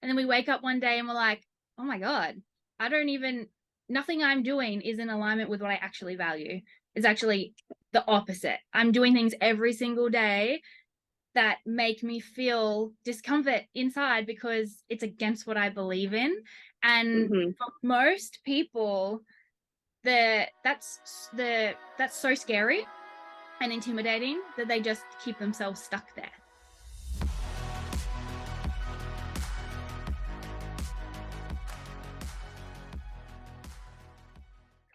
And then we wake up one day and we're like, oh my God, nothing I'm doing is in alignment with what I actually value. It's actually the opposite. I'm doing things every single day that make me feel discomfort inside because it's against what I believe in. And for most people, that's so scary and intimidating that they just keep themselves stuck there.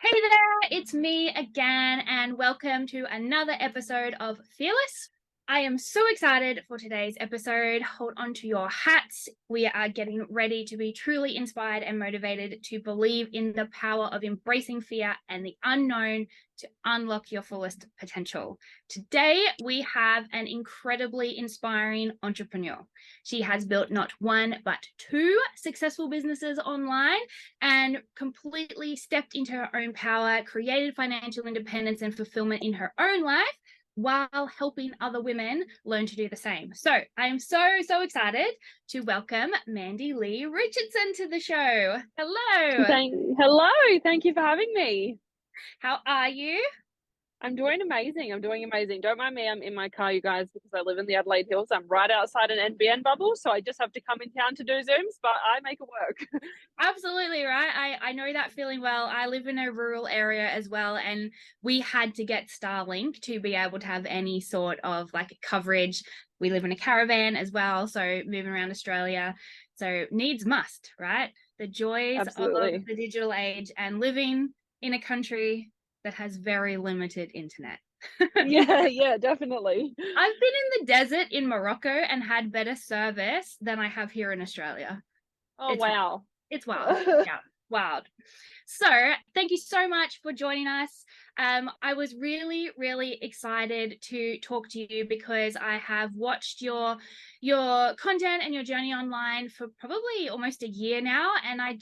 Hey there, it's me again, and welcome to another episode of Fearless. I am so excited for today's episode. Hold on to your hats. We are getting ready to be truly inspired and motivated to believe in the power of embracing fear and the unknown to unlock your fullest potential. Today, we have an incredibly inspiring entrepreneur. She has built not one, but two successful businesses online and completely stepped into her own power, created financial independence and fulfillment in her own life, while helping other women learn to do the same. So I am so excited to welcome Mandy Richardson to the show. Hello. Hello. Thank you for having me. How are you? I'm doing amazing. Don't mind me. I'm in my car, you guys, because I live in the Adelaide Hills. I'm right outside an NBN bubble, so I just have to come in town to do Zooms, but I make it work. Absolutely, right? I know that feeling well. I live in a rural area as well, and we had to get Starlink to be able to have any sort of like coverage. We live in a caravan as well, so moving around Australia. So needs must, right? The joys Absolutely. of the digital age and living in a country that has very limited internet. Yeah, definitely. I've been in the desert in Morocco and had better service than I have here in Australia. Oh, wow. It's wild. Yeah, wild. So thank you so much for joining us. I was really excited to talk to you because I have watched your content and your journey online for probably almost a year now, and I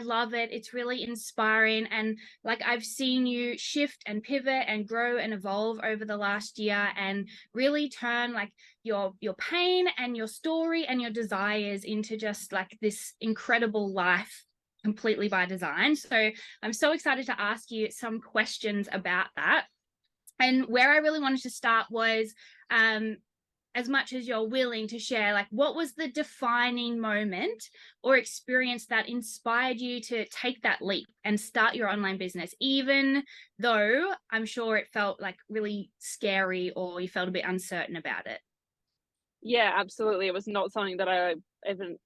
love it. It's really inspiring, and like I've seen you shift and pivot and grow and evolve over the last year and really turn like your pain and your story and your desires into just like this incredible life completely by design. So I'm so excited to ask you some questions about that. And where I really wanted to start was, as much as you're willing to share, like what was the defining moment or experience that inspired you to take that leap and start your online business, even though I'm sure it felt like really scary or you felt a bit uncertain about it? Yeah, absolutely. It was not something that I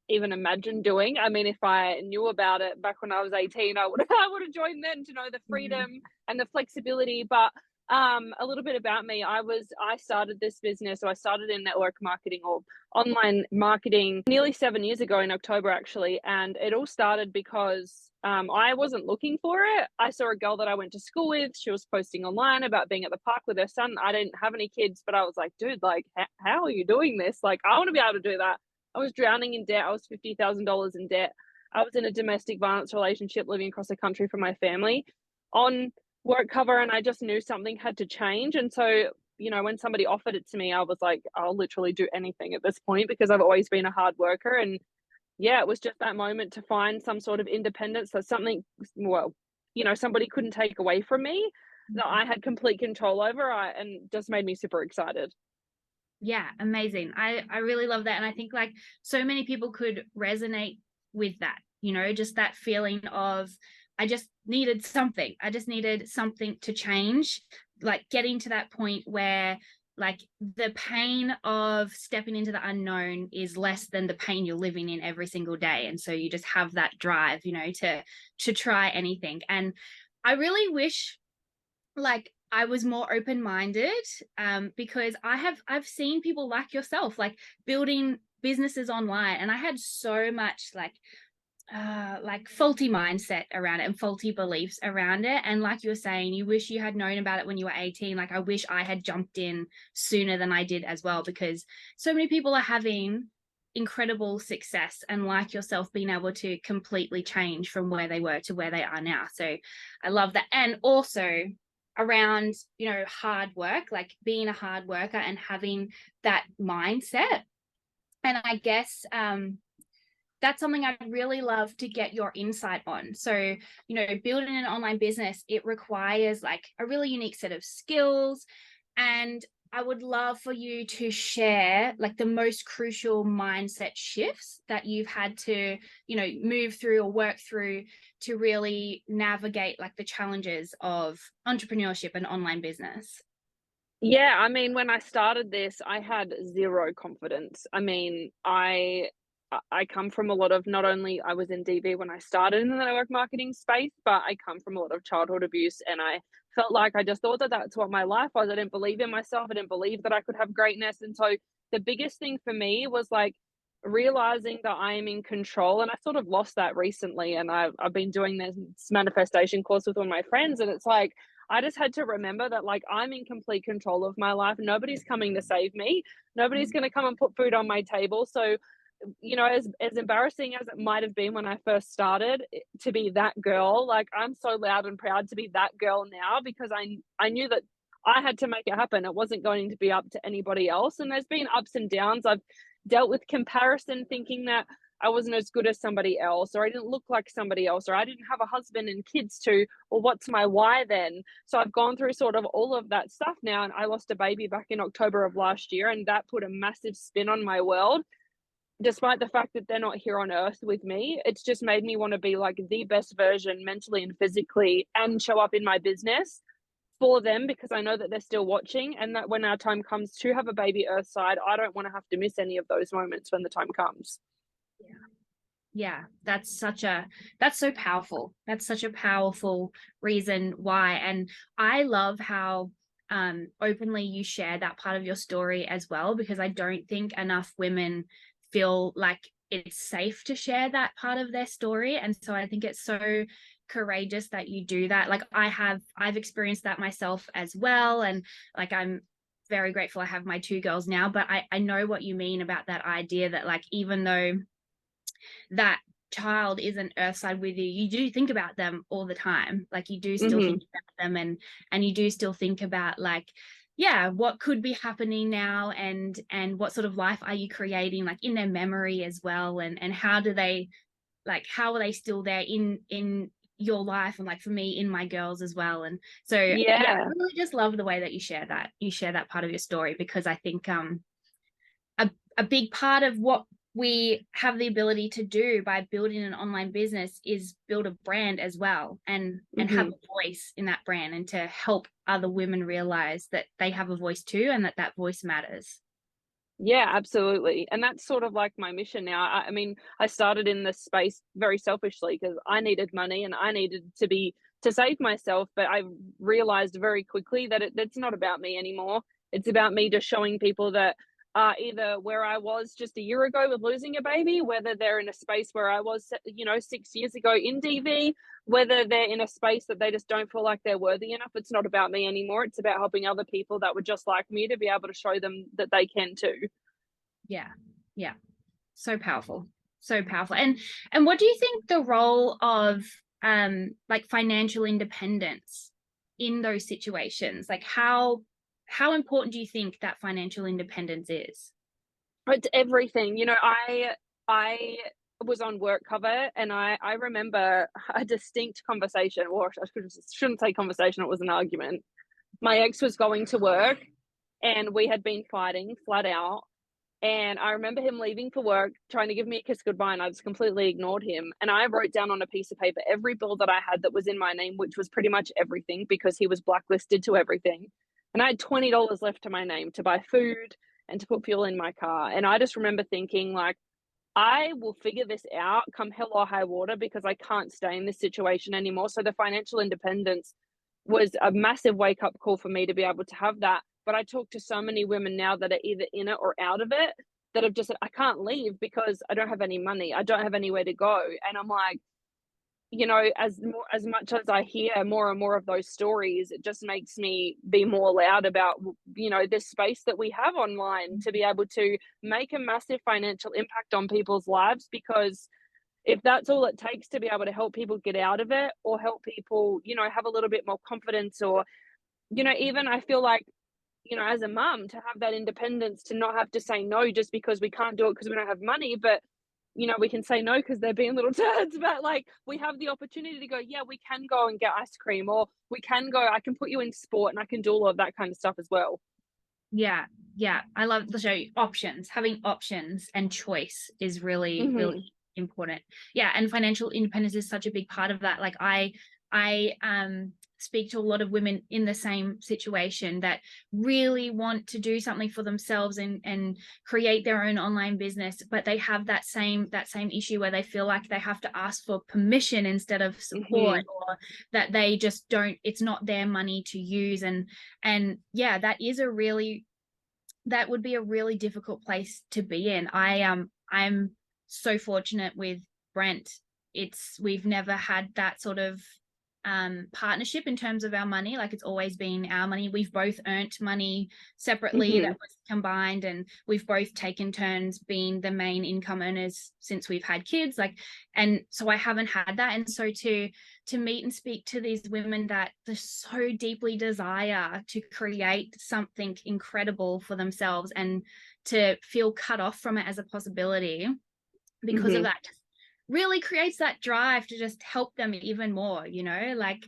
even imagined doing. I mean, if I knew about it back when I was 18, I would have joined then to know the freedom and the flexibility. But a little bit about me. I started this business, so I started in network marketing or online marketing nearly 7 years ago in October, actually. And it all started because I wasn't looking for it. I saw a girl that I went to school with. She was posting online about being at the park with her son. I didn't have any kids, but I was like, dude, like, how are you doing this? Like, I want to be able to do that. I was drowning in debt. I was $50,000 in debt. I was in a domestic violence relationship living across the country from my family on work cover, and I just knew something had to change. And so, when somebody offered it to me, I was like, I'll literally do anything at this point because I've always been a hard worker. And yeah, it was just that moment to find some sort of independence. So something, well, somebody couldn't take away from me that I had complete control over, and just made me super excited. Yeah, amazing. I really love that. And I think like so many people could resonate with that, just that feeling of I just needed something. I just needed something to change, like getting to that point where like the pain of stepping into the unknown is less than the pain you're living in every single day. And so you just have that drive, to try anything. And I really wish like I was more open-minded, because I've seen people like yourself like building businesses online, and I had so much like faulty mindset around it and faulty beliefs around it. And like you were saying, you wish you had known about it when you were 18. Like I wish I had jumped in sooner than I did as well, because so many people are having incredible success and like yourself being able to completely change from where they were to where they are now. So I love that. And also around hard work, like being a hard worker and having that mindset. And I guess that's something I'd really love to get your insight on. So, you know, building an online business, it requires like a really unique set of skills. And I would love for you to share like the most crucial mindset shifts that you've had to, you know, move through or work through to really navigate like the challenges of entrepreneurship and online business. Yeah, I mean, when I started this, I had zero confidence. I mean, I come from a lot of, not only I was in DV when I started in the network marketing space, but I come from a lot of childhood abuse, and I felt like I just thought that that's what my life was. I didn't believe in myself. I didn't believe that I could have greatness. And so the biggest thing for me was like realizing that I am in control. And I sort of lost that recently. And I've been doing this manifestation course with one of my friends, and it's like, I just had to remember that like I'm in complete control of my life. Nobody's coming to save me. Nobody's going to come and put food on my table. So, you know, as embarrassing as it might have been when I first started to be that girl, like I'm so loud and proud to be that girl now, because I knew that I had to make it happen. It wasn't going to be up to anybody else. And there's been ups and downs. I've dealt with comparison, thinking that I wasn't as good as somebody else, or I didn't look like somebody else, or I didn't have a husband and kids to, or what's my why then? So I've gone through sort of all of that stuff now, and I lost a baby back in October of last year, and that put a massive spin on my world. Despite the fact that they're not here on earth with me, it's just made me want to be like the best version mentally and physically, and show up in my business for them, because I know that they're still watching, and that when our time comes to have a baby earthside, I don't want to have to miss any of those moments when the time comes. Yeah, that's so powerful. That's such a powerful reason why. And I love how openly you share that part of your story as well, because I don't think enough women feel like it's safe to share that part of their story. And so I think it's so courageous that you do that. Like I've experienced that myself as well. And like I'm very grateful I have my two girls now, but I know what you mean about that idea that like even though that child isn't earthside with you, you do think about them all the time. Like you do still Mm-hmm. think about them, and you do still think about like, yeah, what could be happening now, and what sort of life are you creating like in their memory as well, and how do they, like how are they still there in your life, and like for me in my girls as well. And so yeah, I Yeah. really just love the way that you share that part of your story, because I think a big part of what we have the ability to do by building an online business is build a brand as well, and have Mm-hmm. a voice in that brand, and to help other women realize that they have a voice too, and that voice matters. Yeah, absolutely. And that's sort of like my mission now. I mean, I started in this space very selfishly because I needed money and I needed to save myself. But I realized very quickly that it's not about me anymore. It's about me just showing people that either where I was just a year ago with losing a baby, whether they're in a space where I was, you know, 6 years ago in DV, whether they're in a space that they just don't feel like they're worthy enough. It's not about me anymore. It's about helping other people that were just like me to be able to show them that they can too. Yeah, yeah, so powerful, so powerful. And what do you think the role of like financial independence in those situations, like how important do you think that financial independence is? It's everything. You know, I was on work cover, and I remember a distinct conversation, or shouldn't say conversation, it was an argument. My ex was going to work, and we had been fighting flat out. And I remember him leaving for work, trying to give me a kiss goodbye, and I just completely ignored him. And I wrote down on a piece of paper every bill that I had that was in my name, which was pretty much everything because he was blacklisted to everything. And I had $20 left to my name to buy food and to put fuel in my car. And I just remember thinking, like, I will figure this out come hell or high water, because I can't stay in this situation anymore. So the financial independence was a massive wake up call for me to be able to have that. But I talk to so many women now that are either in it or out of it, that have just said, I can't leave because I don't have any money. I don't have anywhere to go. And I'm like, you know, as much as I hear more and more of those stories, it just makes me be more loud about, you know, this space that we have online to be able to make a massive financial impact on people's lives. Because if that's all it takes to be able to help people get out of it, or help people, you know, have a little bit more confidence, or, you know, even I feel like, you know, as a mum, to have that independence, to not have to say no just because we can't do it because we don't have money, but you know, we can say no because they're being little turds, but like we have the opportunity to go, yeah, we can go and get ice cream, or we can go, I can put you in sport and I can do all of that kind of stuff as well. Yeah, yeah. I love the show. Options, having options and choice is really, Hmm. really important. Yeah, and financial independence is such a big part of that. Like I speak to a lot of women in the same situation that really want to do something for themselves and create their own online business, but they have that same issue where they feel like they have to ask for permission instead of support, Hmm. or that they just don't, it's not their money to use. And yeah, that would be a really difficult place to be in. I'm so fortunate with Brent. We've never had that sort of partnership in terms of our money. Like, it's always been our money. We've both earned money separately that Hmm. was combined, and we've both taken turns being the main income earners since we've had kids. Like, and so I haven't had that. And so to meet and speak to these women that they so deeply desire to create something incredible for themselves, and to feel cut off from it as a possibility because of Hmm. that, really creates that drive to just help them even more, like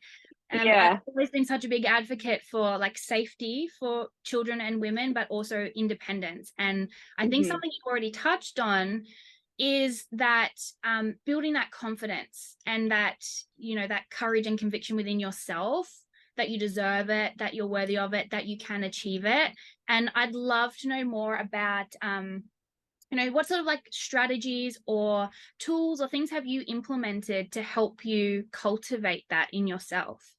I've Yeah. always been such a big advocate for like safety for children and women, but also independence. And I think Hmm. something you already touched on is that building that confidence and that, that courage and conviction within yourself, that you deserve it, that you're worthy of it, that you can achieve it. And I'd love to know more about what sort of like strategies or tools or things have you implemented to help you cultivate that in yourself?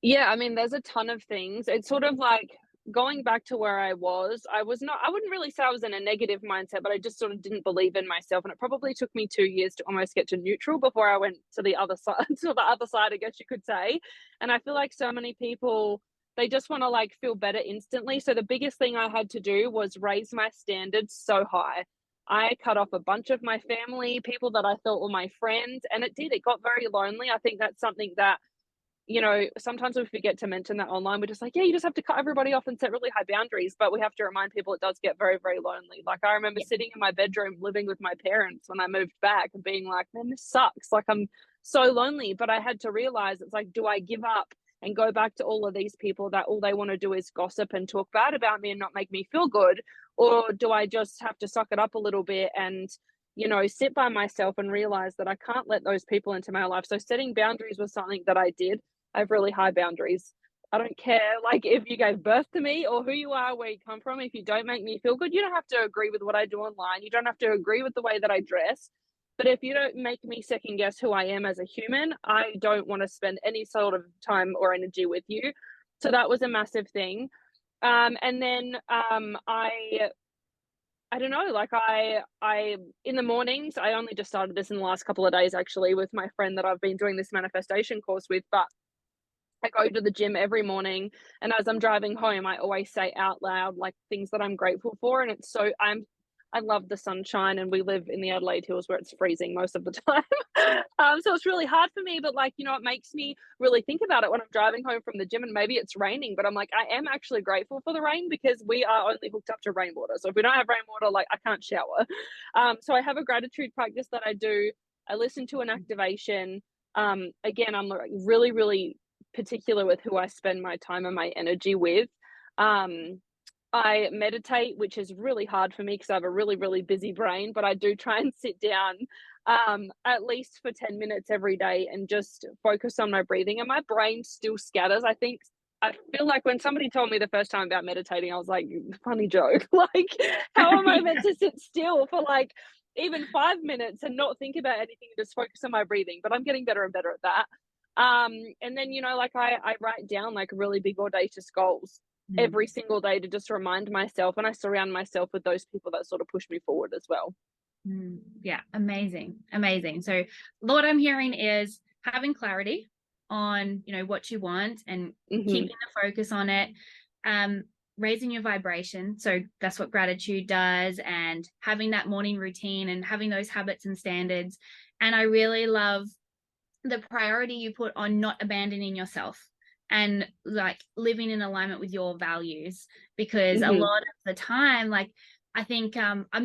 Yeah, I mean, there's a ton of things. It's sort of like going back to where I was not, I wouldn't really say I was in a negative mindset, but I just sort of didn't believe in myself. And it probably took me 2 years to almost get to neutral before I went to the other side, to the other side, I guess you could say. And I feel like so many people, they just want to like feel better instantly. So the biggest thing I had to do was raise my standards so high. I cut off a bunch of my family, people that I thought were my friends, and it got very lonely. I think that's something that, you know, sometimes we forget to mention that online. We're just like, yeah, you just have to cut everybody off and set really high boundaries. But we have to remind people it does get very, very lonely. Like, I remember Yeah. sitting in my bedroom living with my parents when I moved back and being like, man, this sucks. Like, I'm so lonely. But I had to realize, it's like, do I give up and go back to all of these people that all they want to do is gossip and talk bad about me and not make me feel good? Or do I just have to suck it up a little bit and, you know, sit by myself and realize that I can't let those people into my life? So setting boundaries was something that I did. I have really high boundaries. I don't care, like, if you gave birth to me or who you are, where you come from. If you don't make me feel good, you don't have to agree with what I do online. You don't have to agree with the way that I dress. But if you don't make me second guess who I am as a human, I don't want to spend any sort of time or energy with you. So that was a massive thing. And then I don't know, like I in the mornings, I only just started this in the last couple of days actually with my friend that I've been doing this manifestation course with, but I go to the gym every morning, and as I'm driving home, I always say out loud like things that I'm grateful for. And it's so I love the sunshine, and we live in the Adelaide Hills where it's freezing most of the time. So it's really hard for me, but like, you know, it makes me really think about it when I'm driving home from the gym and maybe it's raining, but I'm like, I am actually grateful for the rain because we are only hooked up to rainwater. So if we don't have rainwater, like I can't shower. So I have a gratitude practice that I do. I listen to an activation. Again, I'm like really, really particular with who I spend my time and my energy with. Um, I meditate, which is really hard for me because I have a really, really busy brain, but I do try and sit down at least for 10 minutes every day and just focus on my breathing. And my brain still scatters. I feel like when somebody told me the first time about meditating, I was like, funny joke. Like, how am I meant to sit still for like even 5 minutes and not think about anything and just focus on my breathing? But I'm getting better and better at that. And then, you know, like I write down like really big audacious goals Mm. every single day to just remind myself, and I surround myself with those people that sort of push me forward as well. Yeah, amazing, amazing. So what I'm hearing is having clarity on, what you want, and Hmm. keeping the focus on it, um, raising your vibration. So that's what gratitude does, and having that morning routine and having those habits and standards. And I really love the priority you put on not abandoning yourself and like living in alignment with your values, because a Hmm. lot of the time, like, I think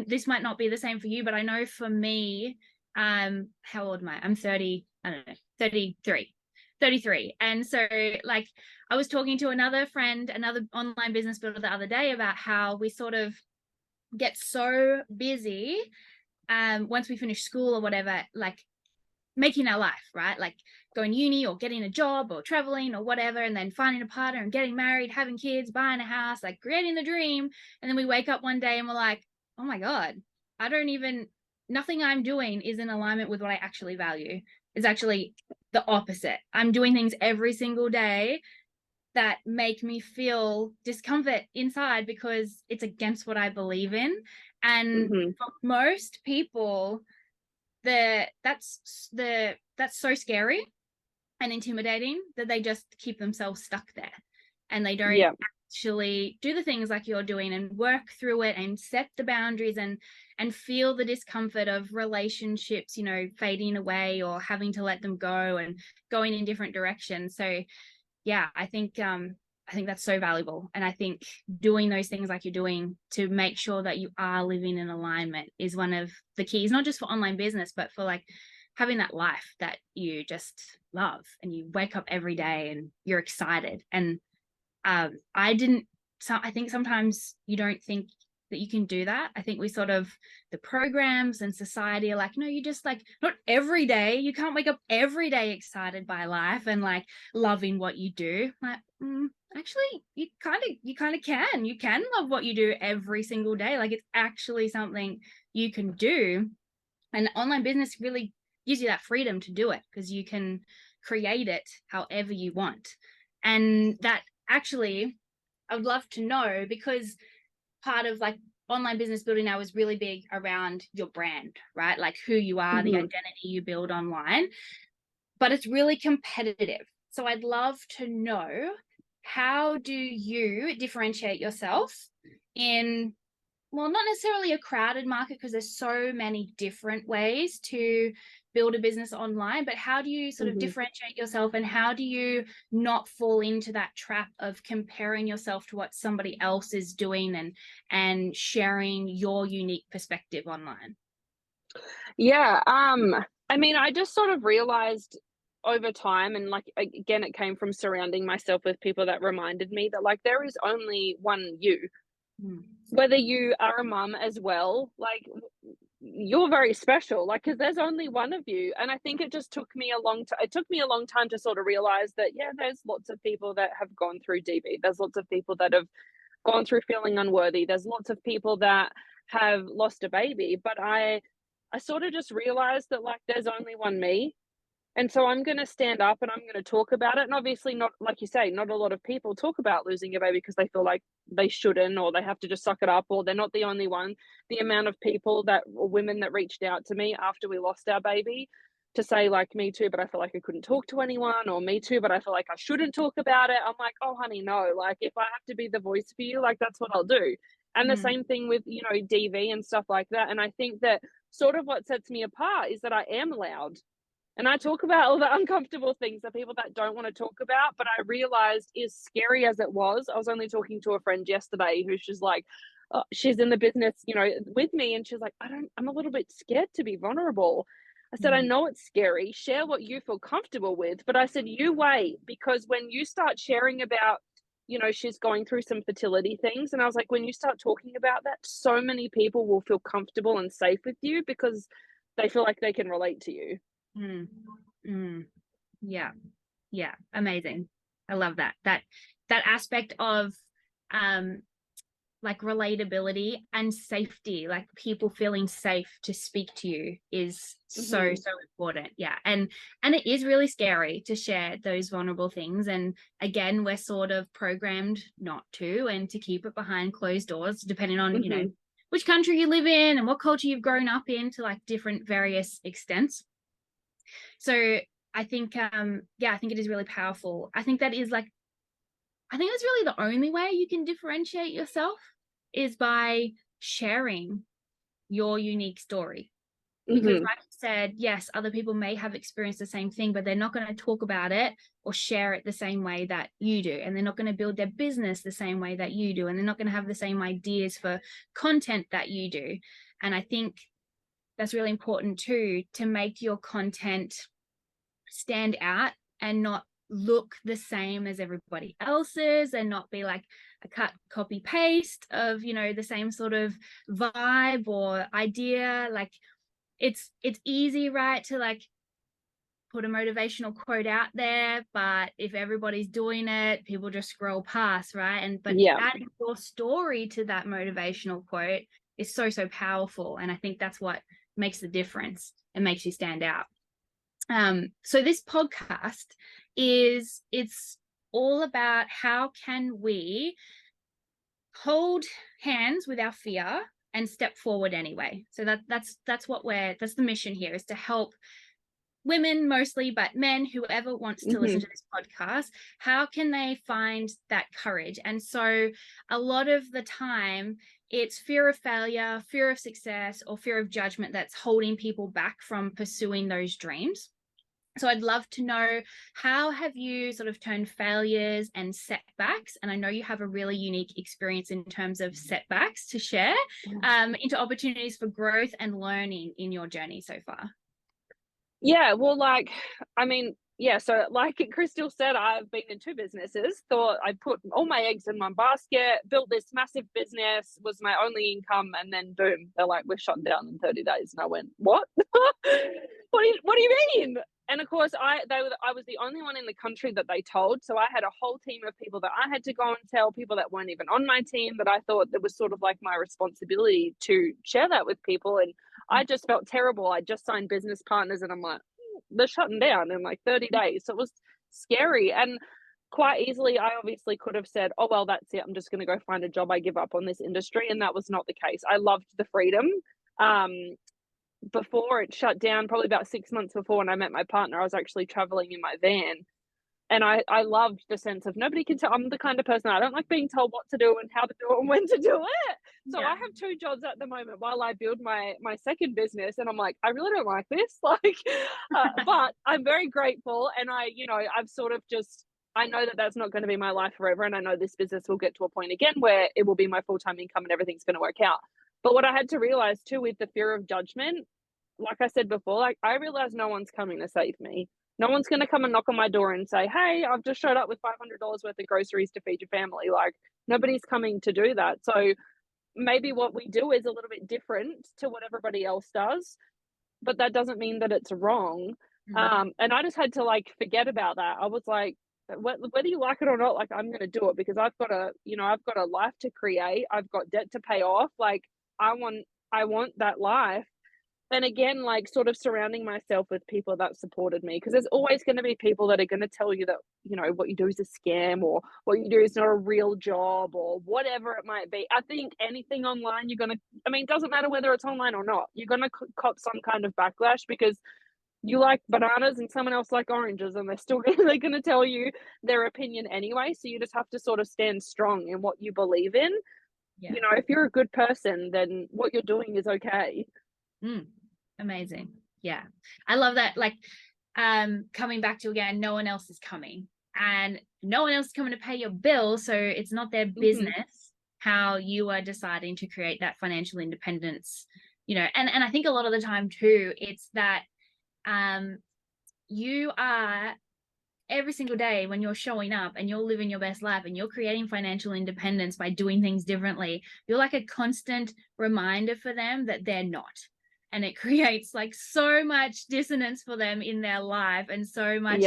this might not be the same for you, but I know for me, how old am I? I'm 30, I don't know, 33. And so like I was talking to another friend, another online business builder the other day about how we sort of get so busy once we finish school or whatever, like making our life, right? Like going uni or getting a job or traveling or whatever, and then finding a partner and getting married, having kids, buying a house, like creating the dream. And then we wake up one day and we're like, oh my God, nothing I'm doing is in alignment with what I actually value. It's actually the opposite. I'm doing things every single day that make me feel discomfort inside because it's against what I believe in. And for most people, that's so scary and intimidating that they just keep themselves stuck there, and they don't actually do the things like you're doing and work through it and set the boundaries and feel the discomfort of relationships, you know, fading away or having to let them go and going in different directions. So yeah, I think that's so valuable. And I think doing those things like you're doing to make sure that you are living in alignment is one of the keys, not just for online business, but for like having that life that you just love and you wake up every day and you're excited. And I think sometimes you don't think that you can do that. I think we sort of, the programs and society are like, no, you just like, not every day, you can't wake up every day excited by life and like loving what you do. Like, actually, you kind of can love what you do every single day. Like it's actually something you can do. And online business really gives you that freedom to do it because you can create it however you want. And that actually, I would love to know, because part of like online business building now is really big around your brand, right? Like who you are, the identity you build online, but it's really competitive. So I'd love to know, how do you differentiate yourself in, well, not necessarily a crowded market, because there's so many different ways to build a business online, but how do you sort of differentiate yourself, and how do you not fall into that trap of comparing yourself to what somebody else is doing and sharing your unique perspective online? Yeah, I mean, I just sort of realized over time, and like again, it came from surrounding myself with people that reminded me that like there is only one you. Whether you are a mum as well, like you're very special, like, because there's only one of you. And I think it just took me a long time. It took me a long time to sort of realize that, yeah, there's lots of people that have gone through DV. There's lots of people that have gone through feeling unworthy. There's lots of people that have lost a baby. But I sort of just realized that like there's only one me. And so I'm going to stand up and I'm going to talk about it. And obviously, not like you say, not a lot of people talk about losing a baby because they feel like they shouldn't, or they have to just suck it up, or they're not the only one. The amount of people that, or women that reached out to me after we lost our baby to say, like, me too, but I feel like I couldn't talk to anyone, or me too, but I feel like I shouldn't talk about it. I'm like, oh, honey, no. Like, if I have to be the voice for you, like, that's what I'll do. And the same thing with, you know, DV and stuff like that. And I think that sort of what sets me apart is that I am loud. And I talk about all the uncomfortable things that people that don't want to talk about. But I realized, as scary as it was, I was only talking to a friend yesterday who's just like, she's in the business, you know, with me. And she's like, I'm a little bit scared to be vulnerable. I said, I know it's scary. Share what you feel comfortable with. But I said, you wait, because when you start sharing about, you know, she's going through some fertility things. And I was like, when you start talking about that, so many people will feel comfortable and safe with you because they feel like they can relate to you. Yeah, amazing. I love that aspect of like relatability and safety, like people feeling safe to speak to you is so important. Yeah, and it is really scary to share those vulnerable things, and again, we're sort of programmed not to, and to keep it behind closed doors, depending on you know which country you live in and what culture you've grown up in, to like different various extents. So I think I think it is really powerful. I think that's really the only way you can differentiate yourself, is by sharing your unique story. Because Mhm. like I said, yes, other people may have experienced the same thing, but they're not going to talk about it or share it the same way that you do. And they're not going to build their business the same way that you do. And they're not going to have the same ideas for content that you do. And I think that's really important too, to make your content stand out and not look the same as everybody else's, and not be like a cut, copy, paste of, you know, the same sort of vibe or idea. Like it's easy, right, to like put a motivational quote out there, but if everybody's doing it, people just scroll past, right? And but Yeah. adding your story to that motivational quote is so powerful, and I think that's what makes the difference and makes you stand out. So this podcast it's all about how can we hold hands with our fear and step forward anyway. So that's that's the mission here, is to help women mostly, but men, whoever wants to listen to this podcast, how can they find that courage? And so a lot of the time it's fear of failure, fear of success, or fear of judgment that's holding people back from pursuing those dreams. So I'd love to know, how have you sort of turned failures and setbacks, and I know you have a really unique experience in terms of setbacks to share, into opportunities for growth and learning in your journey so far? Yeah, well, like, I mean, yeah, so like Crystal said, I've been in two businesses, thought I'd put all my eggs in one basket, built this massive business, was my only income, and then boom, they're like, we're shut down in 30 days. And I went, what? What do you mean? And of course, I was the only one in the country that they told. So I had a whole team of people that I had to go and tell, people that weren't even on my team, that I thought that was sort of like my responsibility to share that with people. And I just felt terrible. I just signed business partners and I'm like, they're shutting down in like 30 days. So it was scary. And quite easily, I obviously could have said, oh, well, that's it. I'm just going to go find a job. I give up on this industry. And that was not the case. I loved the freedom. Before it shut down, probably about 6 months before, when I met my partner, I was actually traveling in my van. And I loved the sense of nobody can tell. I'm the kind of person, I don't like being told what to do and how to do it and when to do it. So I have two jobs at the moment while I build my second business, and I'm like, I really don't like this. Like, but I'm very grateful, and I've sort of just, I know that that's not going to be my life forever, and I know this business will get to a point again where it will be my full-time income and everything's going to work out. But what I had to realize too, with the fear of judgment, like I said before, like I realized no one's coming to save me. No one's going to come and knock on my door and say, hey, I've just showed up with $500 worth of groceries to feed your family. Like, nobody's coming to do that. So maybe what we do is a little bit different to what everybody else does, but that doesn't mean that it's wrong. And I just had to like forget about that. I was like, whether you like it or not, like, I'm going to do it, because I've got a life to create. I've got debt to pay off. Like, I want that life. And again, like, sort of surrounding myself with people that supported me, because there's always going to be people that are going to tell you that, what you do is a scam, or what you do is not a real job, or whatever it might be. I think anything online, it doesn't matter whether it's online or not, you're going to cop some kind of backlash, because you like bananas and someone else like oranges, and they're going to tell you their opinion anyway. So you just have to sort of stand strong in what you believe in. Yeah. If you're a good person, then what you're doing is okay. Amazing. Yeah, I love that. Like, coming back to, again, no one else is coming, and no one else is coming to pay your bill, so it's not their business how you are deciding to create that financial independence. And I think a lot of the time too, it's that you are, every single day when you're showing up and you're living your best life and you're creating financial independence by doing things differently, you're like a constant reminder for them that they're not. And it creates like so much dissonance for them in their life, and so much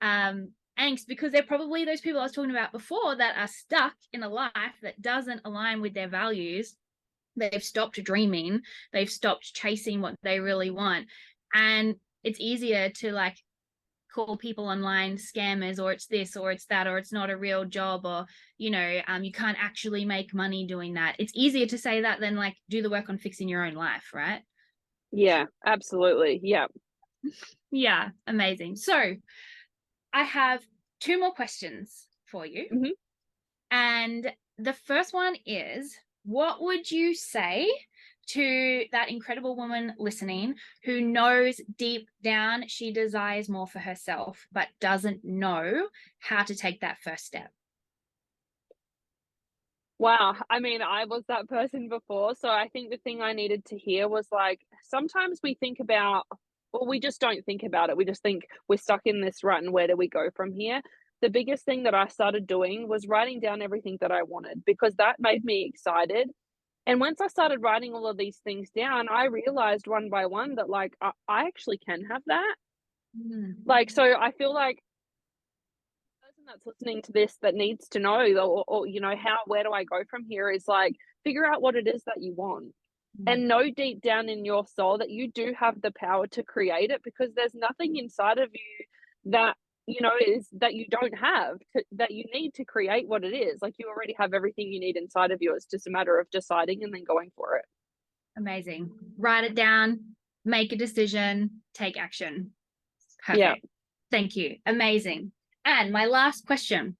angst, because they're probably those people I was talking about before that are stuck in a life that doesn't align with their values. They've stopped dreaming, they've stopped chasing what they really want. And it's easier to like call people online scammers, or it's this or it's that, or it's not a real job, or you can't actually make money doing that. It's easier to say that than like do the work on fixing your own life, right? Yeah, absolutely. Yeah. Yeah, amazing. So I have two more questions for you. And the first one is, what would you say to that incredible woman listening who knows deep down she desires more for herself, but doesn't know how to take that first step? Wow. I mean, I was that person before. So I think the thing I needed to hear was like, sometimes we think about, well, we just don't think about it. We just think we're stuck in this rut and where do we go from here? The biggest thing that I started doing was writing down everything that I wanted because that made me excited. And once I started writing all of these things down, I realized one by one that like I actually can have that. Mm. Like, so I feel like person that's listening to this that needs to know, or you know, how where do I go from here, is like figure out what it is that you want Mm. and know deep down in your soul that you do have the power to create it, because there's nothing inside of you that, you know, is that you don't have that you need to create what it is. Like, you already have everything you need inside of you. It's just a matter of deciding and then going for it. Amazing. Write it down, make a decision, take action. Perfect. Yeah. Thank you. Amazing. And my last question.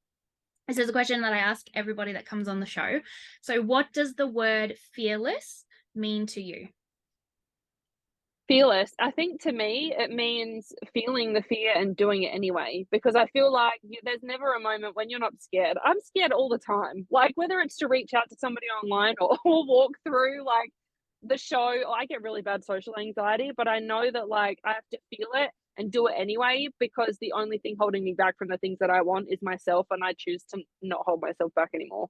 This is a question that I ask everybody that comes on the show. So, what does the word fearless mean to you? Fearless, I think to me, it means feeling the fear and doing it anyway, because I feel like there's never a moment when you're not scared. I'm scared all the time, like whether it's to reach out to somebody online or walk through like the show. I get really bad social anxiety, but I know that like I have to feel it and do it anyway, because the only thing holding me back from the things that I want is myself, and I choose to not hold myself back anymore.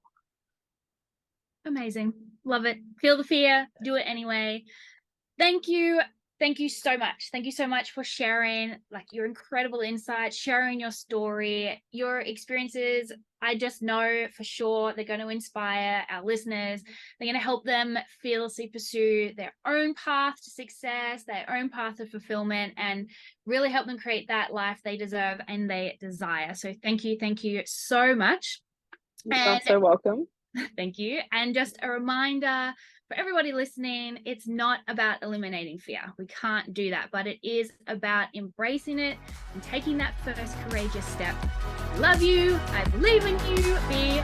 Amazing. Love it. Feel the fear, do it anyway. Thank you. Thank you so much. Thank you so much for sharing like your incredible insights, sharing your story, your experiences. I just know for sure they're going to inspire our listeners. They're going to help them fearlessly pursue their own path to success, their own path of fulfillment, and really help them create that life they deserve and they desire. So thank you so much. You're so welcome. Thank you. And just a reminder for everybody listening, it's not about eliminating fear. We can't do that, but it is about embracing it and taking that first courageous step. I love you. I believe in you. Be